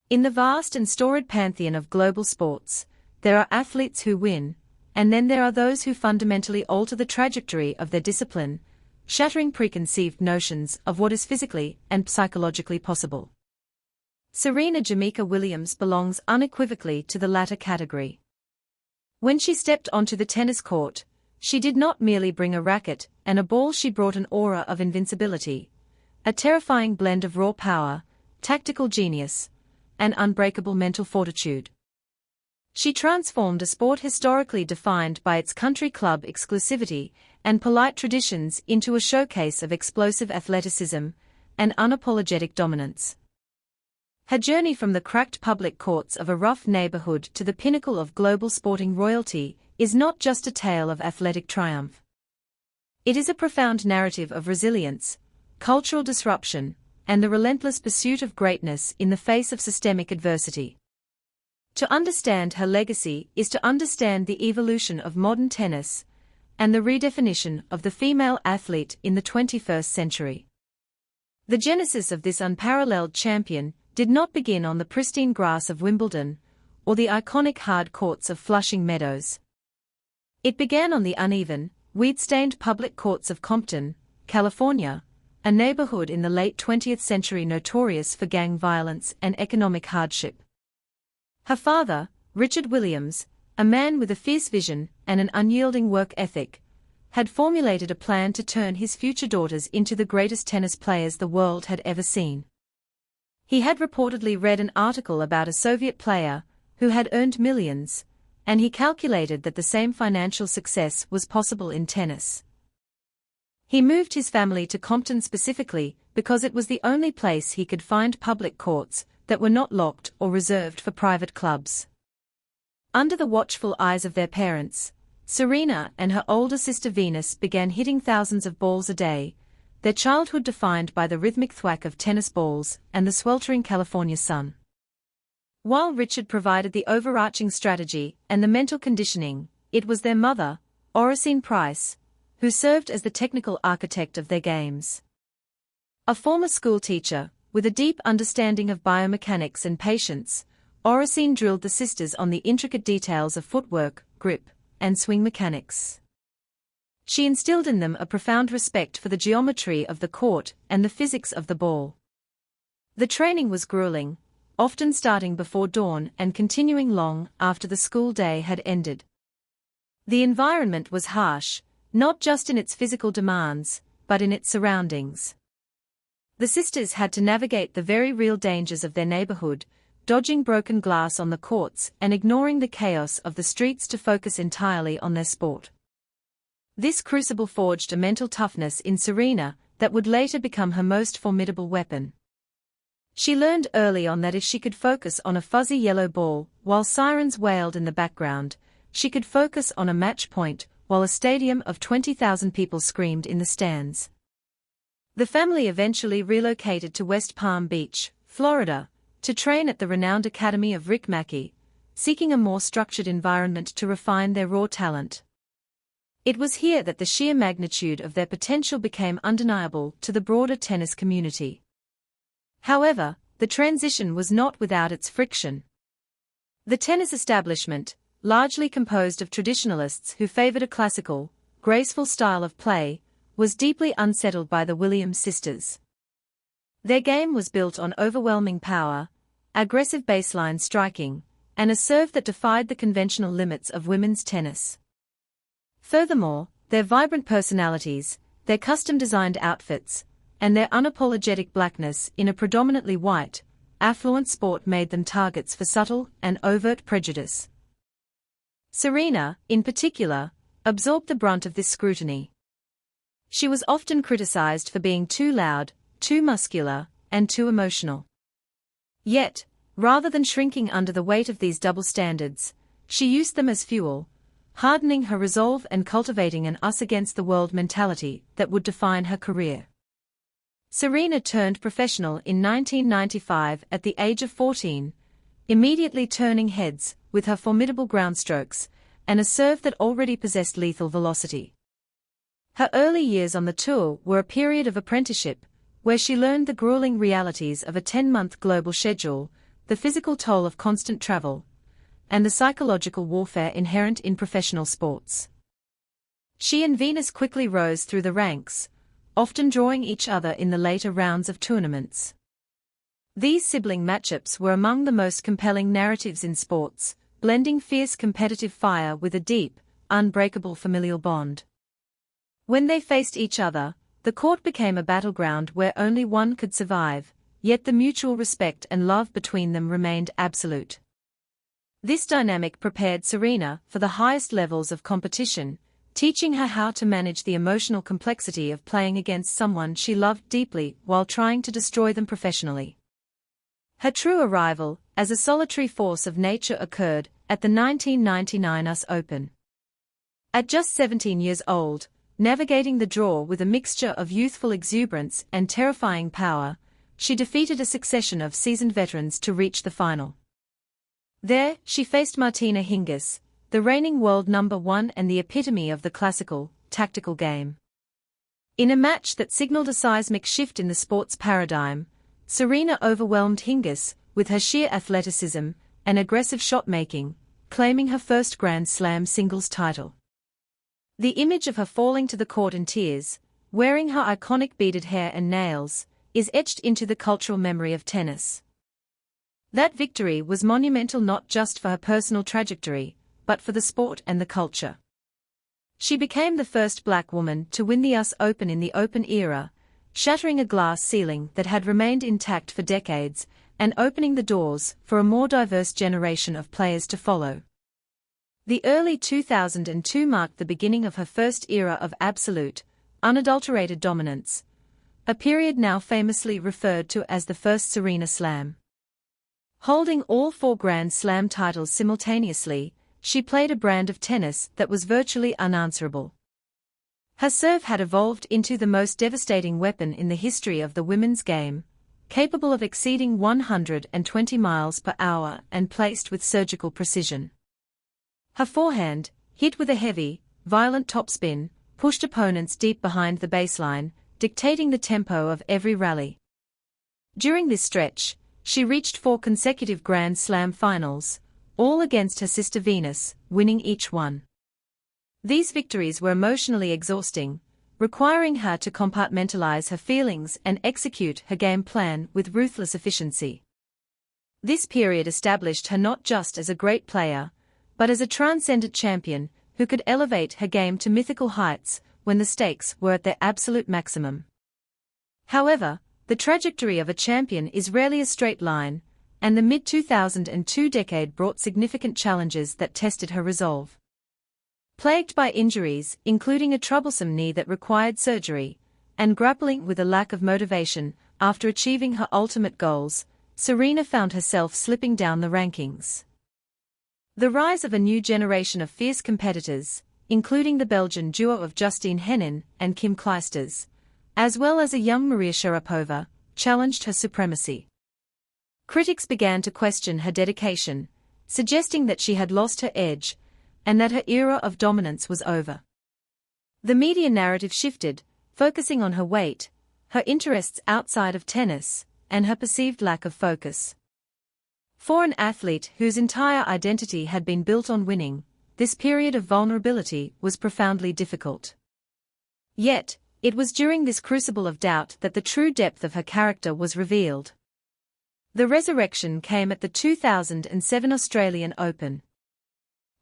In the vast and storied pantheon of global sports, there are athletes who win, and then there are those who fundamentally alter the trajectory of their discipline, shattering preconceived notions of what is physically and psychologically possible. Serena Jamaica Williams belongs unequivocally to the latter category. When she stepped onto the tennis court, she did not merely bring a racket and a ball, she brought an aura of invincibility, a terrifying blend of raw power, tactical genius, and unbreakable mental fortitude. She transformed a sport historically defined by its country club exclusivity and polite traditions into a showcase of explosive athleticism and unapologetic dominance. Her journey from the cracked public courts of a rough neighborhood to the pinnacle of global sporting royalty is not just a tale of athletic triumph. It is a profound narrative of resilience, cultural disruption, and the relentless pursuit of greatness in the face of systemic adversity. To understand her legacy is to understand the evolution of modern tennis and the redefinition of the female athlete in the 21st century. The genesis of this unparalleled champion did not begin on the pristine grass of Wimbledon or the iconic hard courts of Flushing Meadows. It began on the uneven, weed-stained public courts of Compton, California, a neighborhood in the late 20th century notorious for gang violence and economic hardship. Her father, Richard Williams, a man with a fierce vision and an unyielding work ethic, had formulated a plan to turn his future daughters into the greatest tennis players the world had ever seen. He had reportedly read an article about a Soviet player who had earned millions, and he calculated that the same financial success was possible in tennis. He moved his family to Compton specifically because it was the only place he could find public courts that were not locked or reserved for private clubs. Under the watchful eyes of their parents, Serena and her older sister Venus began hitting thousands of balls a day, their childhood defined by the rhythmic thwack of tennis balls and the sweltering California sun. While Richard provided the overarching strategy and the mental conditioning, it was their mother, Oracene Price, who served as the technical architect of their games. A former schoolteacher, with a deep understanding of biomechanics and patience, Oracene drilled the sisters on the intricate details of footwork, grip, and swing mechanics. She instilled in them a profound respect for the geometry of the court and the physics of the ball. The training was grueling, often starting before dawn and continuing long after the school day had ended. The environment was harsh, not just in its physical demands, but in its surroundings. The sisters had to navigate the very real dangers of their neighborhood, dodging broken glass on the courts and ignoring the chaos of the streets to focus entirely on their sport. This crucible forged a mental toughness in Serena that would later become her most formidable weapon. She learned early on that if she could focus on a fuzzy yellow ball while sirens wailed in the background, she could focus on a match point while a stadium of 20,000 people screamed in the stands. The family eventually relocated to West Palm Beach, Florida, to train at the renowned Academy of Rick Mackie, seeking a more structured environment to refine their raw talent. It was here that the sheer magnitude of their potential became undeniable to the broader tennis community. However, the transition was not without its friction. The tennis establishment, largely composed of traditionalists who favored a classical, graceful style of play, was deeply unsettled by the Williams sisters. Their game was built on overwhelming power, aggressive baseline striking, and a serve that defied the conventional limits of women's tennis. Furthermore, their vibrant personalities, their custom-designed outfits, and their unapologetic blackness in a predominantly white, affluent sport made them targets for subtle and overt prejudice. Serena, in particular, absorbed the brunt of this scrutiny. She was often criticized for being too loud, too muscular, and too emotional. Yet, rather than shrinking under the weight of these double standards, she used them as fuel, hardening her resolve and cultivating an us-against-the-world mentality that would define her career. Serena turned professional in 1995 at the age of 14, immediately turning heads with her formidable ground strokes and a serve that already possessed lethal velocity. Her early years on the tour were a period of apprenticeship, where she learned the grueling realities of a 10-month global schedule, the physical toll of constant travel, and the psychological warfare inherent in professional sports. She and Venus quickly rose through the ranks, often drawing each other in the later rounds of tournaments. These sibling matchups were among the most compelling narratives in sports, blending fierce competitive fire with a deep, unbreakable familial bond. When they faced each other, the court became a battleground where only one could survive, yet the mutual respect and love between them remained absolute. This dynamic prepared Serena for the highest levels of competition, teaching her how to manage the emotional complexity of playing against someone she loved deeply while trying to destroy them professionally. Her true arrival, as a solitary force of nature, occurred at the 1999 US Open. At just 17 years old, navigating the draw with a mixture of youthful exuberance and terrifying power, she defeated a succession of seasoned veterans to reach the final. There, she faced Martina Hingis, the reigning world #1 and the epitome of the classical, tactical game. In a match that signaled a seismic shift in the sport's paradigm, Serena overwhelmed Hingis with her sheer athleticism and aggressive shot-making, claiming her first Grand Slam singles title. The image of her falling to the court in tears, wearing her iconic beaded hair and nails, is etched into the cultural memory of tennis. That victory was monumental not just for her personal trajectory, but for the sport and the culture. She became the first black woman to win the US Open in the Open era, shattering a glass ceiling that had remained intact for decades, and opening the doors for a more diverse generation of players to follow. The early 2002 marked the beginning of her first era of absolute, unadulterated dominance, a period now famously referred to as the first Serena Slam. Holding all 4 Grand Slam titles simultaneously, she played a brand of tennis that was virtually unanswerable. Her serve had evolved into the most devastating weapon in the history of the women's game, capable of exceeding 120 miles per hour and placed with surgical precision. Her forehand, hit with a heavy, violent topspin, pushed opponents deep behind the baseline, dictating the tempo of every rally. During this stretch, she reached 4 consecutive Grand Slam finals, all against her sister Venus, winning each one. These victories were emotionally exhausting, requiring her to compartmentalize her feelings and execute her game plan with ruthless efficiency. This period established her not just as a great player, but as a transcendent champion who could elevate her game to mythical heights when the stakes were at their absolute maximum. However, the trajectory of a champion is rarely a straight line, and the mid-2002 decade brought significant challenges that tested her resolve. Plagued by injuries, including a troublesome knee that required surgery, and grappling with a lack of motivation after achieving her ultimate goals, Serena found herself slipping down the rankings. The rise of a new generation of fierce competitors, including the Belgian duo of Justine Henin and Kim Clijsters, as well as a young Maria Sharapova, challenged her supremacy. Critics began to question her dedication, suggesting that she had lost her edge, and that her era of dominance was over. The media narrative shifted, focusing on her weight, her interests outside of tennis, and her perceived lack of focus. For an athlete whose entire identity had been built on winning, this period of vulnerability was profoundly difficult. Yet, it was during this crucible of doubt that the true depth of her character was revealed. The resurrection came at the 2007 Australian Open.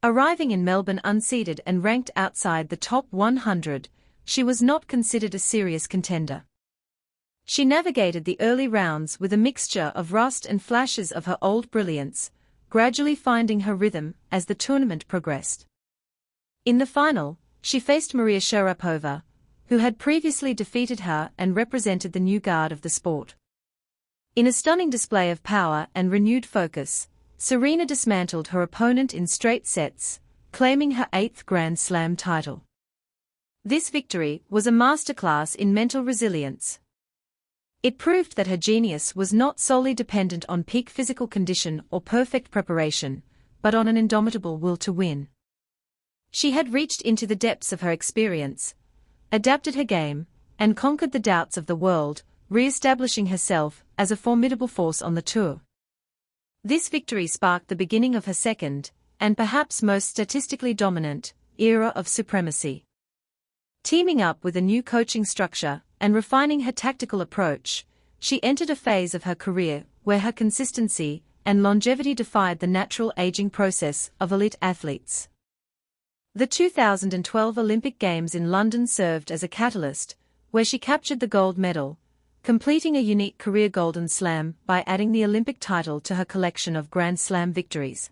Arriving in Melbourne unseeded and ranked outside the top 100, she was not considered a serious contender. She navigated the early rounds with a mixture of rust and flashes of her old brilliance, gradually finding her rhythm as the tournament progressed. In the final, she faced Maria Sharapova, who had previously defeated her and represented the new guard of the sport. In a stunning display of power and renewed focus, Serena dismantled her opponent in straight sets, claiming her 8th Grand Slam title. This victory was a masterclass in mental resilience. It proved that her genius was not solely dependent on peak physical condition or perfect preparation, but on an indomitable will to win. She had reached into the depths of her experience, adapted her game, and conquered the doubts of the world, re-establishing herself as a formidable force on the tour. This victory sparked the beginning of her second, and perhaps most statistically dominant, era of supremacy. Teaming up with a new coaching structure and refining her tactical approach, she entered a phase of her career where her consistency and longevity defied the natural aging process of elite athletes. The 2012 Olympic Games in London served as a catalyst, where she captured the gold medal, completing a unique career Golden Slam by adding the Olympic title to her collection of Grand Slam victories.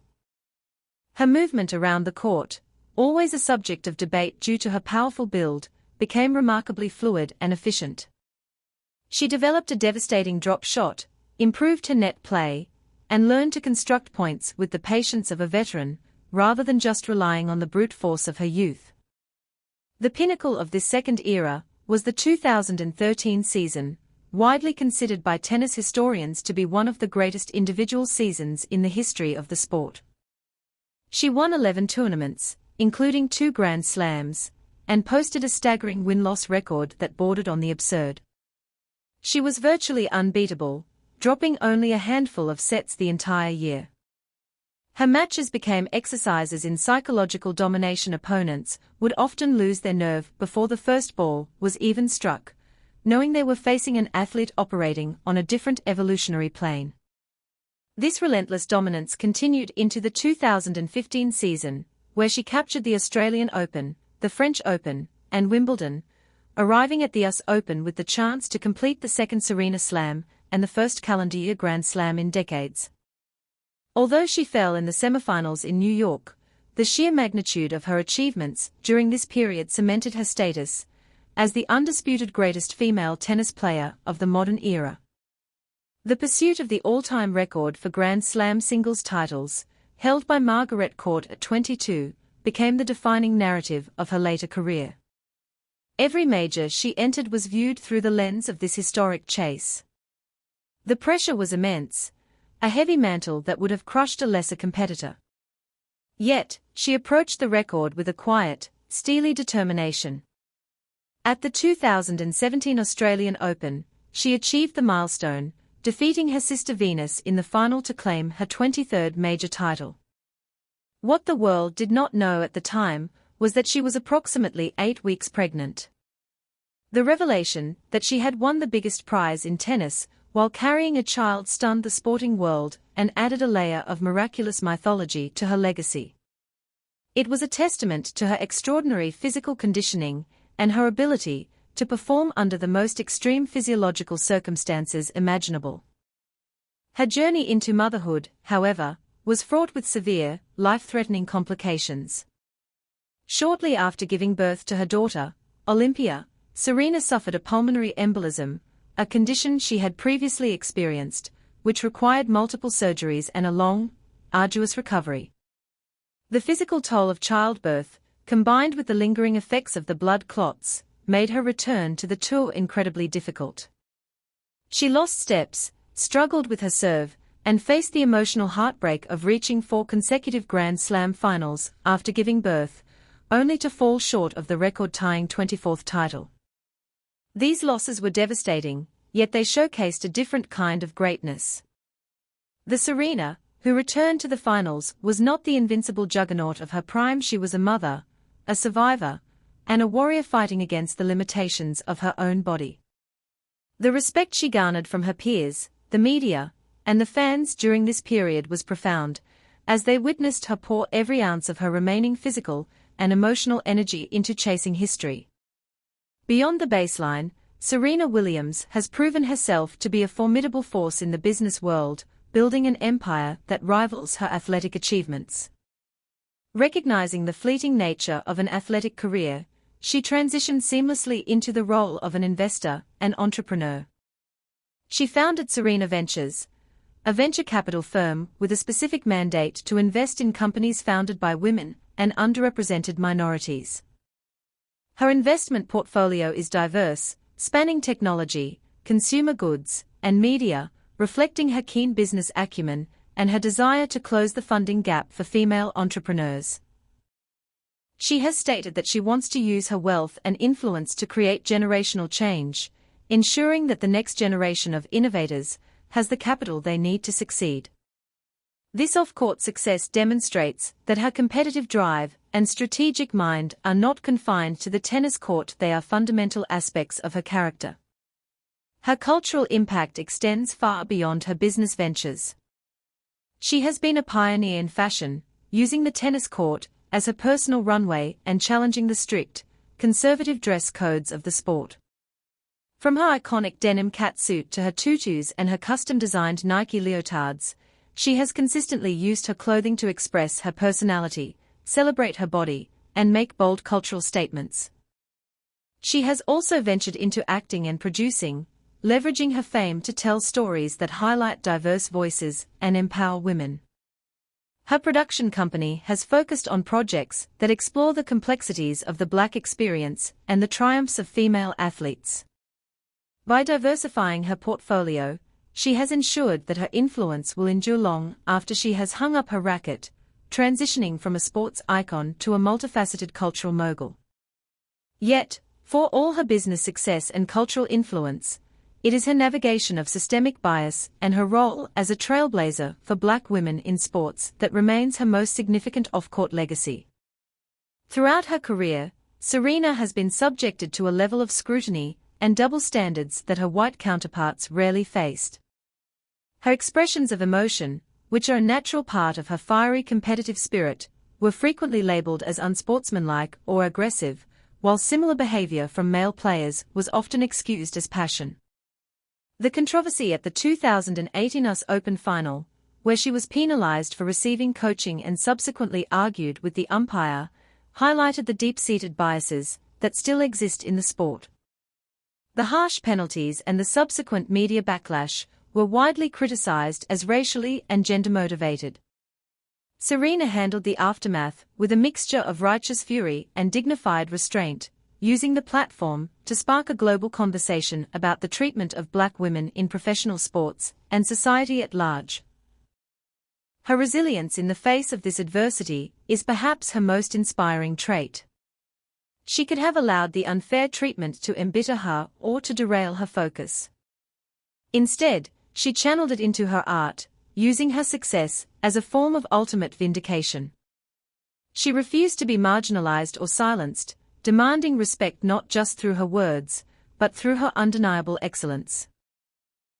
Her movement around the court, always a subject of debate due to her powerful build, became remarkably fluid and efficient. She developed a devastating drop shot, improved her net play, and learned to construct points with the patience of a veteran, rather than just relying on the brute force of her youth. The pinnacle of this second era was the 2013 season, widely considered by tennis historians to be one of the greatest individual seasons in the history of the sport. She won 11 tournaments, including 2 Grand Slams, and posted a staggering win-loss record that bordered on the absurd. She was virtually unbeatable, dropping only a handful of sets the entire year. Her matches became exercises in psychological domination. Opponents would often lose their nerve before the first ball was even struck, knowing they were facing an athlete operating on a different evolutionary plane. This relentless dominance continued into the 2015 season, where she captured the Australian Open, the French Open, and Wimbledon, arriving at the US Open with the chance to complete the second Serena Slam and the first calendar year Grand Slam in decades. Although she fell in the semifinals in New York, the sheer magnitude of her achievements during this period cemented her status as the undisputed greatest female tennis player of the modern era. The pursuit of the all-time record for Grand Slam singles titles, held by Margaret Court at 22, became the defining narrative of her later career. Every major she entered was viewed through the lens of this historic chase. The pressure was immense, a heavy mantle that would have crushed a lesser competitor. Yet, she approached the record with a quiet, steely determination. At the 2017 Australian Open, she achieved the milestone, defeating her sister Venus in the final to claim her 23rd major title. What the world did not know at the time was that she was approximately 8 weeks pregnant. The revelation that she had won the biggest prize in tennis while carrying a child stunned the sporting world and added a layer of miraculous mythology to her legacy. It was a testament to her extraordinary physical conditioning and her ability to perform under the most extreme physiological circumstances imaginable. Her journey into motherhood, however, was fraught with severe, life-threatening complications. Shortly after giving birth to her daughter, Olympia, Serena suffered a pulmonary embolism, a condition she had previously experienced, which required multiple surgeries and a long, arduous recovery. The physical toll of childbirth, combined with the lingering effects of the blood clots, made her return to the tour incredibly difficult. She lost steps, struggled with her serve, and faced the emotional heartbreak of reaching 4 consecutive Grand Slam finals after giving birth, only to fall short of the record-tying 24th title. These losses were devastating, yet they showcased a different kind of greatness. The Serena, who returned to the finals, was not the invincible juggernaut of her prime. She was a mother, a survivor, and a warrior fighting against the limitations of her own body. The respect she garnered from her peers, the media, and the fans during this period was profound, as they witnessed her pour every ounce of her remaining physical and emotional energy into chasing history. Beyond the baseline, Serena Williams has proven herself to be a formidable force in the business world, building an empire that rivals her athletic achievements. Recognizing the fleeting nature of an athletic career, she transitioned seamlessly into the role of an investor and entrepreneur. She founded Serena Ventures, a venture capital firm with a specific mandate to invest in companies founded by women and underrepresented minorities. Her investment portfolio is diverse, spanning technology, consumer goods, and media, reflecting her keen business acumen and her desire to close the funding gap for female entrepreneurs. She has stated that she wants to use her wealth and influence to create generational change, ensuring that the next generation of innovators has the capital they need to succeed. This off-court success demonstrates that her competitive drive and strategic mind are not confined to the tennis court, they are fundamental aspects of her character. Her cultural impact extends far beyond her business ventures. She has been a pioneer in fashion, using the tennis court as her personal runway and challenging the strict, conservative dress codes of the sport. From her iconic denim catsuit to her tutus and her custom-designed Nike leotards, she has consistently used her clothing to express her personality, celebrate her body, and make bold cultural statements. She has also ventured into acting and producing, leveraging her fame to tell stories that highlight diverse voices and empower women. Her production company has focused on projects that explore the complexities of the Black experience and the triumphs of female athletes. By diversifying her portfolio, she has ensured that her influence will endure long after she has hung up her racket, transitioning from a sports icon to a multifaceted cultural mogul. Yet, for all her business success and cultural influence, it is her navigation of systemic bias and her role as a trailblazer for Black women in sports that remains her most significant off-court legacy. Throughout her career, Serena has been subjected to a level of scrutiny and double standards that her white counterparts rarely faced. Her expressions of emotion, which are a natural part of her fiery competitive spirit, were frequently labeled as unsportsmanlike or aggressive, while similar behavior from male players was often excused as passion. The controversy at the 2018 US Open final, where she was penalized for receiving coaching and subsequently argued with the umpire, highlighted the deep-seated biases that still exist in the sport. The harsh penalties and the subsequent media backlash were widely criticized as racially and gender-motivated. Serena handled the aftermath with a mixture of righteous fury and dignified restraint, using the platform to spark a global conversation about the treatment of Black women in professional sports and society at large. Her resilience in the face of this adversity is perhaps her most inspiring trait. She could have allowed the unfair treatment to embitter her or to derail her focus. Instead, she channeled it into her art, using her success as a form of ultimate vindication. She refused to be marginalized or silenced, demanding respect not just through her words, but through her undeniable excellence.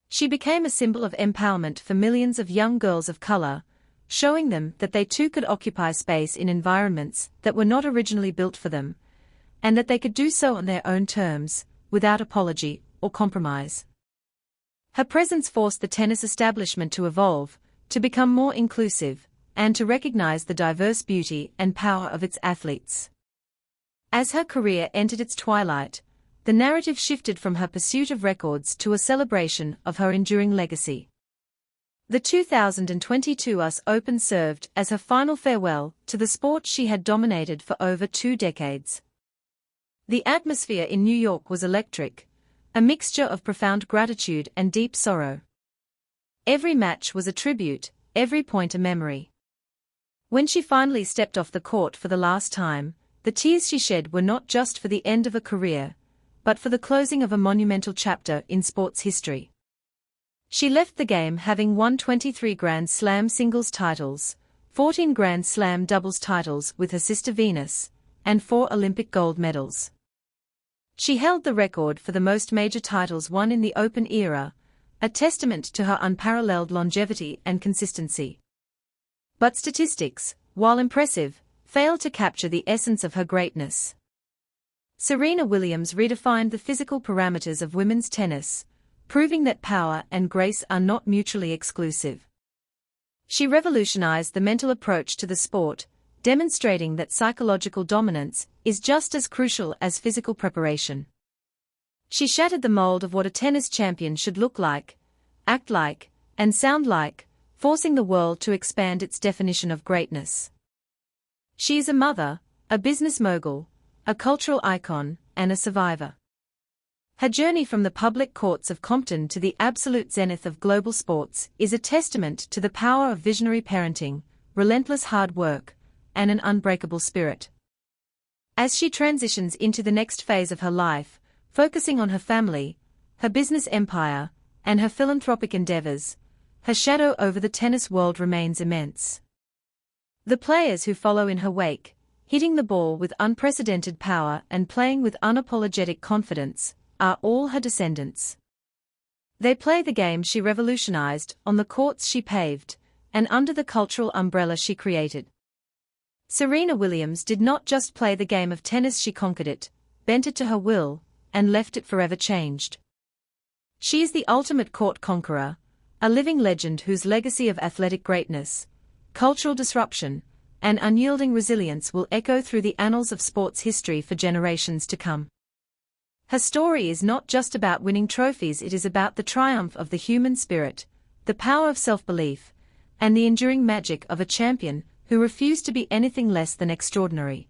She became a symbol of empowerment for millions of young girls of color, showing them that they too could occupy space in environments that were not originally built for them, and that they could do so on their own terms, without apology or compromise. Her presence forced the tennis establishment to evolve, to become more inclusive, and to recognize the diverse beauty and power of its athletes. As her career entered its twilight, the narrative shifted from her pursuit of records to a celebration of her enduring legacy. The 2022 US Open served as her final farewell to the sport she had dominated for over 2 decades. The atmosphere in New York was electric, a mixture of profound gratitude and deep sorrow. Every match was a tribute, every point a memory. When she finally stepped off the court for the last time, the tears she shed were not just for the end of a career, but for the closing of a monumental chapter in sports history. She left the game having won 23 Grand Slam singles titles, 14 Grand Slam doubles titles with her sister Venus, and 4 Olympic gold medals. She held the record for the most major titles won in the Open era, a testament to her unparalleled longevity and consistency. But statistics, while impressive, failed to capture the essence of her greatness. Serena Williams redefined the physical parameters of women's tennis, proving that power and grace are not mutually exclusive. She revolutionized the mental approach to the sport, demonstrating that psychological dominance is just as crucial as physical preparation. She shattered the mold of what a tennis champion should look like, act like, and sound like, forcing the world to expand its definition of greatness. She is a mother, a business mogul, a cultural icon, and a survivor. Her journey from the public courts of Compton to the absolute zenith of global sports is a testament to the power of visionary parenting, relentless hard work, and an unbreakable spirit. As she transitions into the next phase of her life, focusing on her family, her business empire, and her philanthropic endeavors, her shadow over the tennis world remains immense. The players who follow in her wake, hitting the ball with unprecedented power and playing with unapologetic confidence, are all her descendants. They play the game she revolutionized, on the courts she paved, and under the cultural umbrella she created. Serena Williams did not just play the game of tennis, she conquered it, bent it to her will, and left it forever changed. She is the ultimate court conqueror, a living legend whose legacy of athletic greatness, cultural disruption, and unyielding resilience will echo through the annals of sports history for generations to come. Her story is not just about winning trophies, it is about the triumph of the human spirit, the power of self-belief, and the enduring magic of a champion who refused to be anything less than extraordinary.